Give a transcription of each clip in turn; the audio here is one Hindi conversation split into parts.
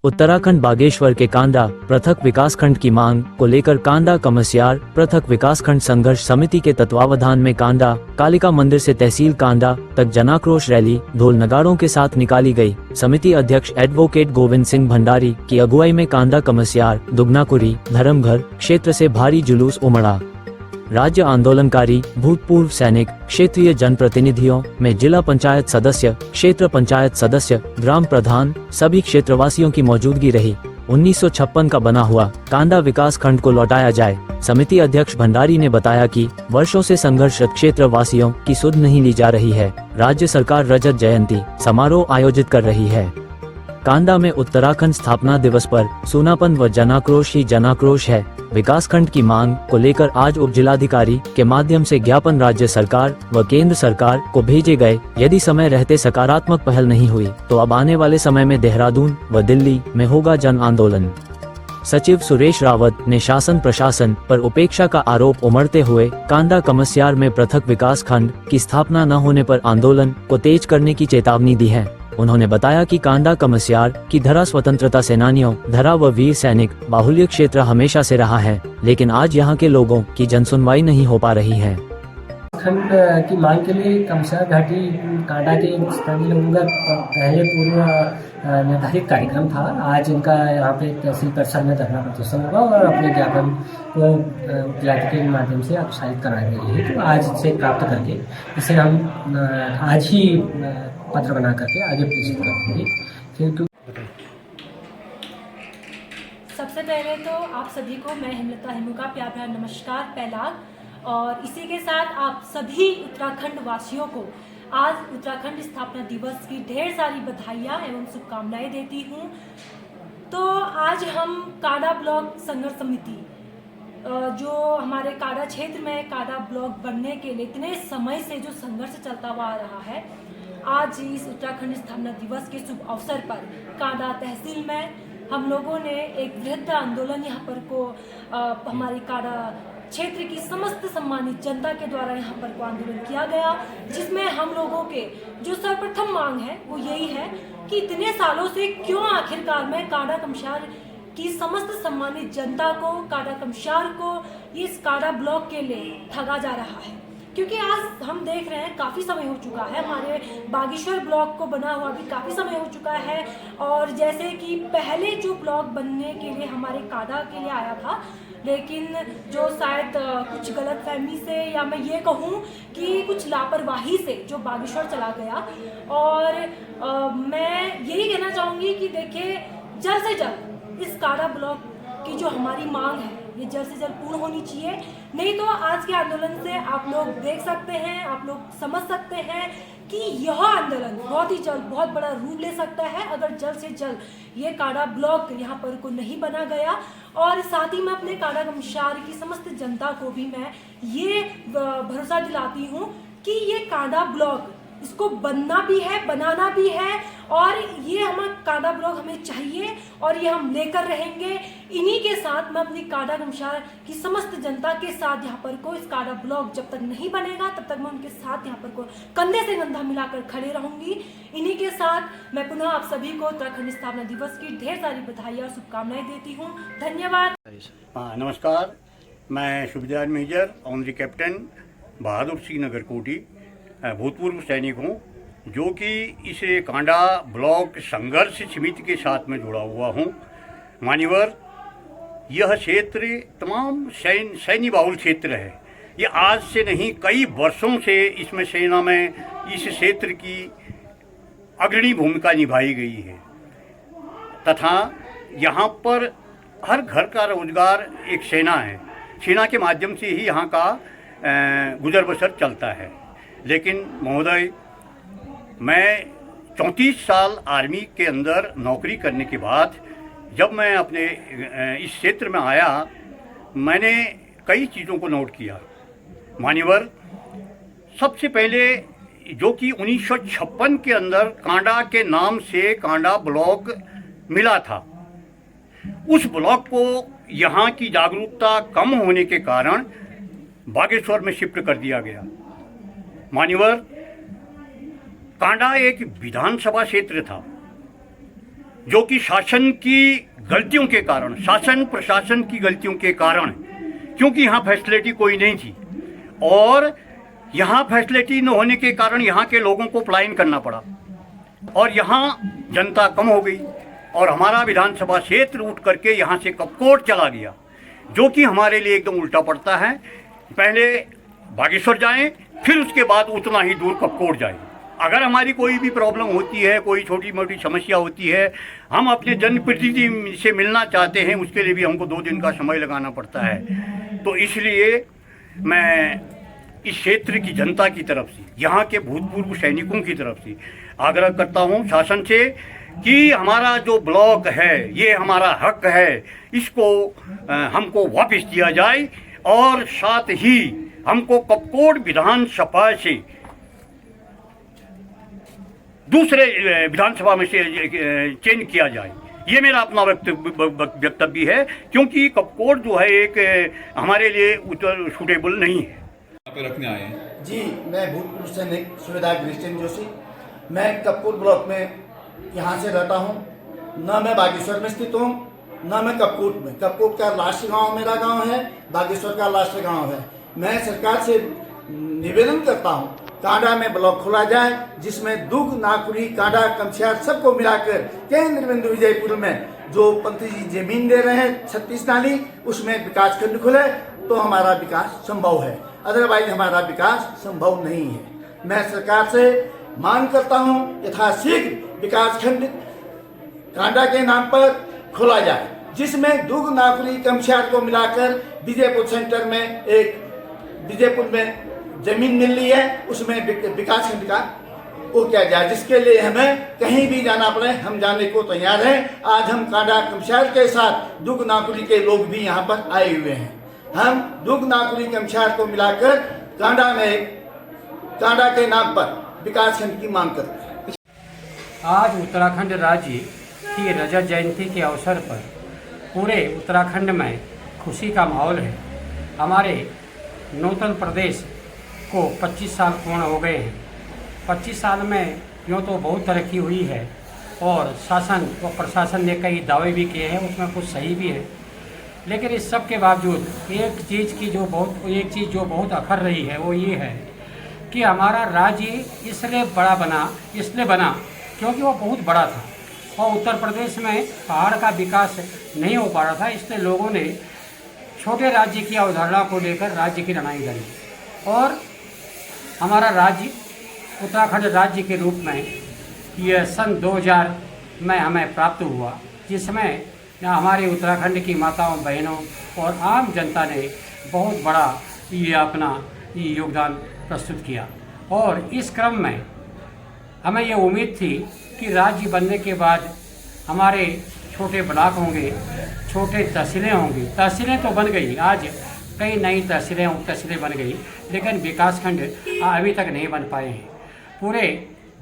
उत्तराखंड बागेश्वर के कांदा पृथक विकासखंड की मांग को लेकर कांदा कमस्यार पृथक विकासखंड संघर्ष समिति के तत्वावधान में कांदा कालिका मंदिर से तहसील कांदा तक जनाक्रोश रैली ढोल नगाड़ों के साथ निकाली गई। समिति अध्यक्ष एडवोकेट गोविंद सिंह भंडारी की अगुवाई में कांदा कमस्यार दुगनाकुरी धर्मघर क्षेत्र से भारी जुलूस उमड़ा। राज्य आंदोलनकारी भूतपूर्व सैनिक क्षेत्रीय जनप्रतिनिधियों में जिला पंचायत सदस्य क्षेत्र पंचायत सदस्य ग्राम प्रधान सभी क्षेत्रवासियों की मौजूदगी रही। 1956 का बना हुआ कांदा विकास खंड को लौटाया जाए। समिति अध्यक्ष भंडारी ने बताया कि वर्षों से संघर्षरत क्षेत्र वासियों की सुध नहीं ली जा रही है। राज्य सरकार रजत जयंती समारोह आयोजित कर रही है। कांदा में उत्तराखंड स्थापना दिवस पर सूनापन व जनाक्रोश ही जनाक्रोश है। विकासखंड की मांग को लेकर आज उप जिलाधिकारी के माध्यम से ज्ञापन राज्य सरकार व केंद्र सरकार को भेजे गए। यदि समय रहते सकारात्मक पहल नहीं हुई तो अब आने वाले समय में देहरादून व दिल्ली में होगा जन आंदोलन। सचिव सुरेश रावत ने शासन प्रशासन पर उपेक्षा का आरोप उमड़ते हुए कांदा कमस्यार में पृथक विकास खंड की स्थापना न होने पर आंदोलन को तेज करने की चेतावनी दी है। उन्होंने बताया कि कांदा कमस्यार की धरा स्वतंत्रता सेनानियों धरा व वीर सैनिक बाहुल्य क्षेत्र हमेशा से रहा है, लेकिन आज यहाँ के लोगों की जनसुनवाई नहीं हो पा रही है। खंड की मांग के लिए कमस्यार घाटी कांडा के स्थानीय लोगों का पहले पूर्व निर्धारित कार्यक्रम था। आज इनका यहाँ पे तहसील परिसर में धरना प्रदर्शन होगा और अपने ज्ञापन को जिलाधिकारी के माध्यम से उत्साहित कराई गई है। तो आज से प्राप्त करके इसे हम आज ही पत्र बना करके आगे प्रेषित करेंगे। सबसे पहले तो आप सभी को मैं हेमलता हेमू का प्यार भरा नमस्कार पहला, और इसी के साथ आप सभी उत्तराखंड वासियों को आज उत्तराखंड स्थापना दिवस की ढेर सारी बधाइयाँ एवं शुभकामनाएं देती हूँ। तो आज हम कांडा ब्लॉक संघर्ष समिति जो हमारे कांडा क्षेत्र में कांडा ब्लॉक बनने के लिए इतने समय से जो संघर्ष चलता हुआ आ रहा है, आज इस उत्तराखंड स्थापना दिवस के शुभ अवसर पर कांडा तहसील में हम लोगों ने एक वृहद आंदोलन यहाँ पर को हमारी कांडा क्षेत्र की समस्त सम्मानित जनता के द्वारा यहाँ पर को आंदोलन किया गया, जिसमें हम लोगों के जो सर्वप्रथम मांग है वो यही है कि इतने सालों से क्यों आखिरकार में कांडा कमस्यार की समस्त सम्मानित जनता को कांडा कमस्यार को इस कांडा ब्लॉक के लिए ठगा जा रहा है। क्योंकि आज हम देख रहे हैं काफ़ी समय हो चुका है, हमारे बागेश्वर ब्लॉक को बना हुआ भी काफ़ी समय हो चुका है। और जैसे कि पहले जो ब्लॉक बनने के लिए हमारे कांडा के लिए आया था, लेकिन जो शायद कुछ गलतफहमी से या मैं ये कहूँ कि कुछ लापरवाही से जो बागेश्वर चला गया। और मैं यही कहना चाहूँगी कि देखिए जल्द से जल्द इस कांडा ब्लॉक की जो हमारी मांग है ये जल्द से जल्द पूर्ण होनी चाहिए। नहीं तो आज के आंदोलन से आप लोग देख सकते हैं, आप लोग समझ सकते हैं कि यह आंदोलन बहुत ही जल्द बहुत बड़ा रूप ले सकता है अगर जल्द से जल्द ये कांडा ब्लॉक यहाँ पर को नहीं बना गया। और साथ ही मैं अपने कांडा कमस्यार की समस्त जनता को भी मैं ये भरोसा दिलाती हूँ कि ये कांडा ब्लॉक इसको बनना भी है, बनाना भी है, और ये हमारा कांडा ब्लॉक हमें चाहिए और ये हम लेकर रहेंगे। इन्हीं के साथ मैं अपनी कांडा कमस्यार की समस्त जनता के साथ यहाँ पर को इस कांडा ब्लॉक जब तक नहीं बनेगा तब तक मैं उनके साथ यहाँ पर को कंधे से कंधा मिलाकर खड़े रहूंगी। इन्हीं के साथ मैं पुनः आप सभी को उत्तराखंड स्थापना दिवस की ढेर सारी बधाई और शुभकामनाएं देती हूँ। धन्यवाद। नमस्कार, मैं सूबेदार major honorary captain Bahadur Singh Nagar कोटी भूतपूर्व सैनिक हूँ, जो कि इस कांडा ब्लॉक संघर्ष समिति के साथ में जुड़ा हुआ हूँ। मान्यवर, यह क्षेत्र तमाम सैन्य बाहुल क्षेत्र है। ये आज से नहीं कई वर्षों से इसमें सेना में इस क्षेत्र की अग्रणी भूमिका निभाई गई है तथा यहाँ पर हर घर का रोजगार एक सेना है। सेना के माध्यम से ही यहाँ का गुजर बसर चलता है। लेकिन महोदय, मैं 34 साल आर्मी के अंदर नौकरी करने के बाद जब मैं अपने इस क्षेत्र में आया, मैंने कई चीज़ों को नोट किया। मान्यवर, सबसे पहले जो कि 1956 के अंदर कांडा के नाम से कांडा ब्लॉक मिला था, उस ब्लॉक को यहाँ की जागरूकता कम होने के कारण बागेश्वर में शिफ्ट कर दिया गया। मान्यवर, कांडा एक विधानसभा क्षेत्र था जो कि शासन की गलतियों के कारण, शासन प्रशासन की गलतियों के कारण, क्योंकि यहाँ फैसिलिटी कोई नहीं थी और यहाँ फैसिलिटी न होने के कारण यहाँ के लोगों को पलायन करना पड़ा और यहाँ जनता कम हो गई और हमारा विधानसभा क्षेत्र उठ करके यहाँ से कपकोट चला गया, जो कि हमारे लिए एकदम उल्टा पड़ता है। पहले बागेश्वर जाएं, फिर उसके बाद उतना ही दूर कपकोट जाएं। अगर हमारी कोई भी प्रॉब्लम होती है, कोई छोटी मोटी समस्या होती है, हम अपने जनप्रतिनिधि से मिलना चाहते हैं, उसके लिए भी हमको 2 दिन का समय लगाना पड़ता है। तो इसलिए मैं इस क्षेत्र की जनता की तरफ से, यहाँ के भूतपूर्व सैनिकों की तरफ से आग्रह करता हूँ शासन से कि हमारा जो ब्लॉक है, ये हमारा हक है, इसको हमको वापस दिया जाए और साथ ही हमको कपकोट विधानसभा से दूसरे विधानसभा में से चेंज किया जाए। ये मेरा अपना वक्तव्य है, क्योंकि कपकोट जो है एक हमारे लिए उत्तर सूटेबल नहीं है। यहाँ पे रखने आए हैं जी, मैं भूतपूर्व सैनिक सुबेदार गिरीश जोशी, मैं कपकोट ब्लॉक में यहाँ से रहता हूँ। न मैं बागेश्वर में स्थित हूँ, न मैं कपकोट में। कपकोट का लास्ट गांव मेरा गांव है, बागेश्वर का लास्ट गांव है। मैं सरकार से निवेदन करता हूँ कांडा में ब्लॉक खोला जाए, जिसमें दुग, नाकुरी, कांडा, कमसियार सबको मिलाकर केंद्र बिंदु विजयपुर में जो पंथी जी जमीन दे रहे हैं 36 नाली, उसमें विकास खंड खुले तो हमारा विकास संभव है, अदरवाइज हमारा विकास संभव नहीं है। मैं सरकार से मांग करता हूँ यथाशीघ्र विकास खंड कांडा के नाम पर खोला जाए, जिसमें दुग, नाकुरी, कमसियार को मिलाकर विजयपुर सेंटर में एक विजयपुर में जमीन मिल रही है, उसमें विकास खंड का वो किया जाए, जिसके लिए हमें कहीं भी जाना पड़े हम जाने को तैयार हैं। आज हम कांडा कमसियार के साथ दुग, नाकुरी के लोग भी यहाँ पर आए हुए हैं। हम दुग, नाकुरी, कमसियार को मिलाकर कांडा में कांडा के नाम पर विकास खंड की मांग करते हैं। आज उत्तराखंड राज्य की रजत जयंती के अवसर पर पूरे उत्तराखंड में खुशी का माहौल है। हमारे नूतन प्रदेश को 25 साल पूर्ण हो गए हैं। 25 साल में यूँ तो बहुत तरक्की हुई है और शासन व प्रशासन ने कई दावे भी किए हैं, उसमें कुछ सही भी है, लेकिन इस सब के बावजूद एक चीज़ जो बहुत अखर रही है वो ये है कि हमारा राज्य इसलिए बना क्योंकि वो बहुत बड़ा था और उत्तर प्रदेश में पहाड़ का विकास नहीं हो पा रहा था। इसलिए लोगों ने छोटे राज्य की अवधारणा को लेकर राज्य की लड़ाई लड़ी और हमारा राज्य उत्तराखंड राज्य के रूप में यह सन 2000 में हमें प्राप्त हुआ, जिसमें हमारे उत्तराखंड की माताओं, बहनों और आम जनता ने बहुत बड़ा ये अपना योगदान प्रस्तुत किया। और इस क्रम में हमें ये उम्मीद थी कि राज्य बनने के बाद हमारे छोटे ब्लॉक होंगे, छोटे तहसीलें होंगी। तहसीलें तो बन गई, आज कई नई तहसीलें बन गई, लेकिन विकासखंड अभी तक नहीं बन पाए हैं। पूरे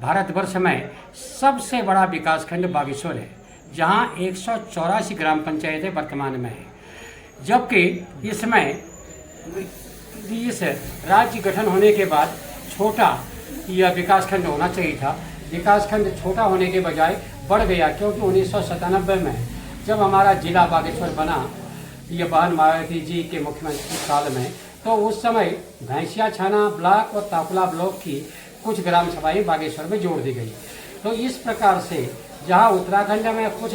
भारतवर्ष में सबसे बड़ा विकासखंड बागेश्वर है, जहां 184 ग्राम पंचायतें वर्तमान में हैं, जबकि इसमें इस राज्य गठन होने के बाद छोटा यह विकासखंड होना चाहिए था। विकासखंड छोटा होने के बजाय बढ़ गया, क्योंकि 1997 में जब हमारा जिला बागेश्वर बना, ये बहन मायावती जी के मुख्यमंत्री काल में, तो उस समय भैंसिया छाना ब्लॉक और ताकुला ब्लॉक की कुछ ग्राम सभाएं बागेश्वर में जोड़ दी गई। तो इस प्रकार से जहां उत्तराखंड में कुछ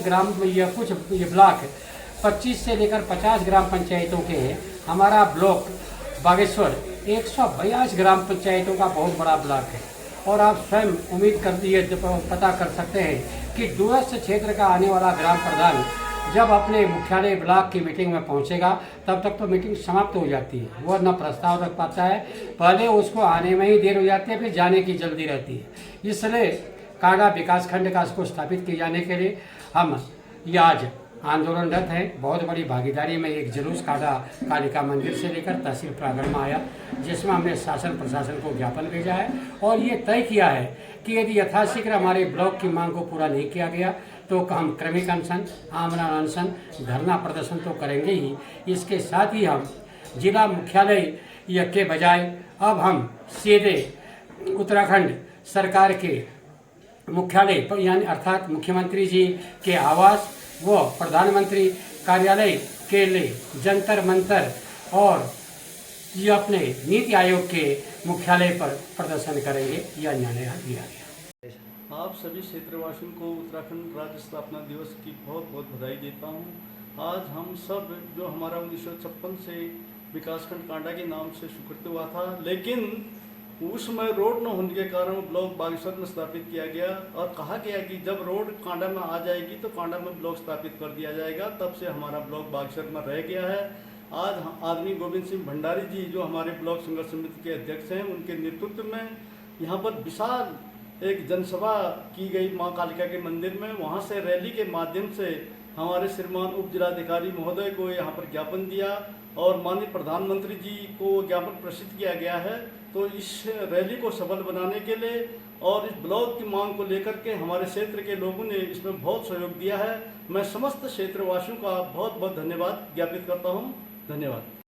ब्लॉक 25 से लेकर 50 ग्राम पंचायतों के हैं, हमारा ब्लॉक बागेश्वर 182 ग्राम पंचायतों का बहुत बड़ा ब्लॉक है। और आप स्वयं पता कर सकते हैं कि दूरस्थ क्षेत्र का आने वाला ग्राम प्रधान जब अपने मुख्यालय ब्लॉक की मीटिंग में पहुंचेगा, तब तक तो मीटिंग समाप्त हो जाती है, वो न प्रस्ताव रख पाता है, पहले उसको आने में ही देर हो जाती है, फिर जाने की जल्दी रहती है। इसलिए कांडा विकासखंड का इसको स्थापित किए जाने के लिए हम ये आज आंदोलनरत है। बहुत बड़ी भागीदारी में एक जुलूस कांडा कालिका मंदिर से लेकर तहसील प्रांगण में आया, जिसमें हमने शासन प्रशासन को ज्ञापन भेजा है और ये तय किया है कि यदि यथाशीघ्र हमारे ब्लॉक की मांग को पूरा नहीं किया गया तो हम क्रमिक अनशन, आमरण अनशन, धरना प्रदर्शन तो करेंगे ही। इसके साथ ही हम जिला मुख्यालय के बजाय अब हम सीधे उत्तराखंड सरकार के मुख्यालय यानी अर्थात मुख्यमंत्री जी के आवास व प्रधानमंत्री कार्यालय के लिए जंतर मंतर और ये अपने नीति आयोग के मुख्यालय पर प्रदर्शन करेंगे, यह निर्णय लिया गया। आप सभी क्षेत्रवासियों को उत्तराखंड राज्य स्थापना दिवस की बहुत बहुत बधाई देता हूं। आज हम सब जो हमारा 1956 से विकासखंड कांडा के नाम से स्वीकृत हुआ था, लेकिन उस समय रोड न होने के कारण ब्लॉक बागेश्वर में स्थापित किया गया और कहा गया कि जब रोड कांडा में आ जाएगी तो कांडा में ब्लॉक स्थापित कर दिया जाएगा। तब से हमारा ब्लॉक बागेश्वर में रह गया है। आज आदमी गोविंद सिंह भंडारी जी जो हमारे ब्लॉक संघर्ष समिति के अध्यक्ष हैं, उनके नेतृत्व में यहाँ पर विशाल एक जनसभा की गई माँ कालिका के मंदिर में। वहाँ से रैली के माध्यम से हमारे श्रीमान उप जिलाधिकारी महोदय को यहाँ पर ज्ञापन दिया और माननीय प्रधानमंत्री जी को ज्ञापन प्रेषित किया गया है। तो इस रैली को सफल बनाने के लिए और इस ब्लॉक की मांग को लेकर के हमारे क्षेत्र के लोगों ने इसमें बहुत सहयोग दिया है। मैं समस्त क्षेत्रवासियों का बहुत बहुत धन्यवाद ज्ञापित करता हूँ। धन्यवाद।